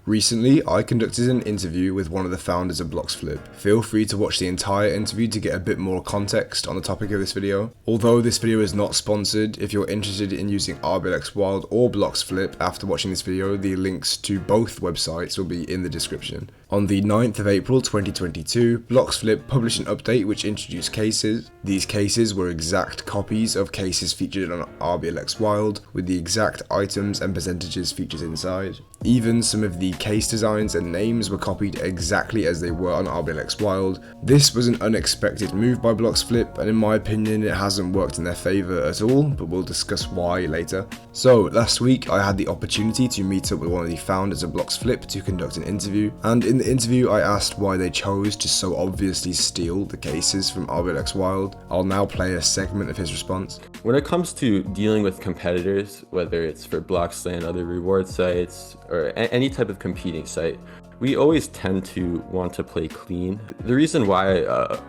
Recently, I conducted an interview with one of the founders of Bloxflip. Feel free to watch the entire interview to get a bit more context on the topic of this video. Although this video is not sponsored, if you're interested in using RBLXWild or Bloxflip after watching this video, the links to both websites will be in the description. On the 9th of April 2022, Bloxflip published an update which introduced cases. These cases were exact copies of cases featured on RBLXWild, with the exact items and percentages featured inside. Even some of the case designs and names were copied exactly as they were on RBLXWild. This was an unexpected move by Bloxflip, and in my opinion it hasn't worked in their favour at all, but we'll discuss why later. So last week I had the opportunity to meet up with one of the founders of Bloxflip to conduct an interview, and in the interview I asked why they chose to so obviously steal the cases from RBLXWild. I'll now play a segment of his response. When it comes to dealing with competitors, whether it's for Bloxland, other reward sites, or any type of competing site, we always tend to want to play clean. The reason why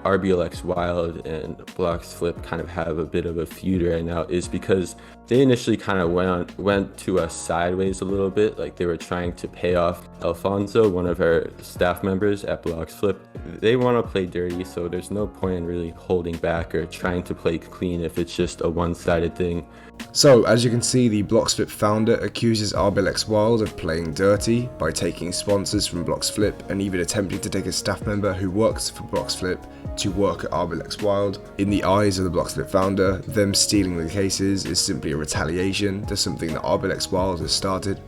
RBLXWild and Bloxflip kind of have a bit of a feud right now is because they initially kind of went to us sideways a little bit, like they were trying to pay off Alfonso, one of our staff members at Bloxflip. They want to play dirty, so there's no point in really holding back or trying to play clean if it's just a one-sided thing. So, as you can see, the Bloxflip founder accuses RBLXWild of playing dirty by taking sponsors from Bloxflip and even attempting to take a staff member who works for Bloxflip to work at RBLXWild. In the eyes of the Bloxflip founder, them stealing the cases is simply a retaliation to something that RBLXWild has started.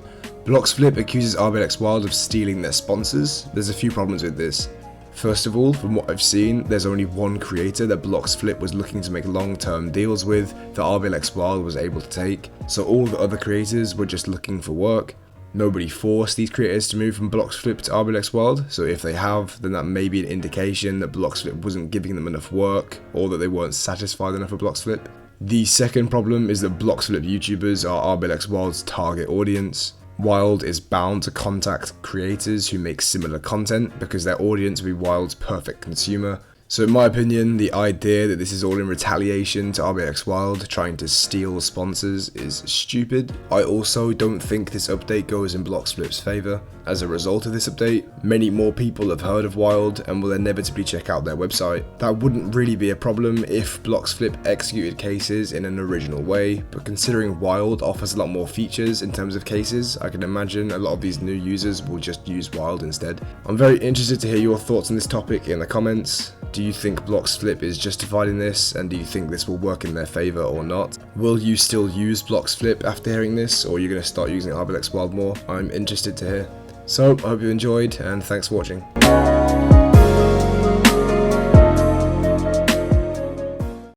Bloxflip accuses RBLXWild of stealing their sponsors. There's a few problems with this. First of all, from what I've seen, there's only one creator that Bloxflip was looking to make long-term deals with that RBLXWild was able to take, so all the other creators were just looking for work. Nobody forced these creators to move from Bloxflip to RBLXWild, so if they have, then that may be an indication that Bloxflip wasn't giving them enough work, or that they weren't satisfied enough with Bloxflip. The second problem is that Bloxflip YouTubers are RBLXWild's target audience. Wild is bound to contact creators who make similar content because their audience will be Wild's perfect consumer. So in my opinion, the idea that this is all in retaliation to RBLXWild trying to steal sponsors is stupid. I also don't think this update goes in Bloxflip's favour. As a result of this update, many more people have heard of Wild and will inevitably check out their website. That wouldn't really be a problem if Bloxflip executed cases in an original way, but considering Wild offers a lot more features in terms of cases, I can imagine a lot of these new users will just use Wild instead. I'm very interested to hear your thoughts on this topic in the comments. Do you think Bloxflip is justified in this, and do you think this will work in their favour or not? Will you still use Bloxflip after hearing this, or are you going to start using RBLXWild more? I'm interested to hear. So, I hope you enjoyed, and thanks for watching.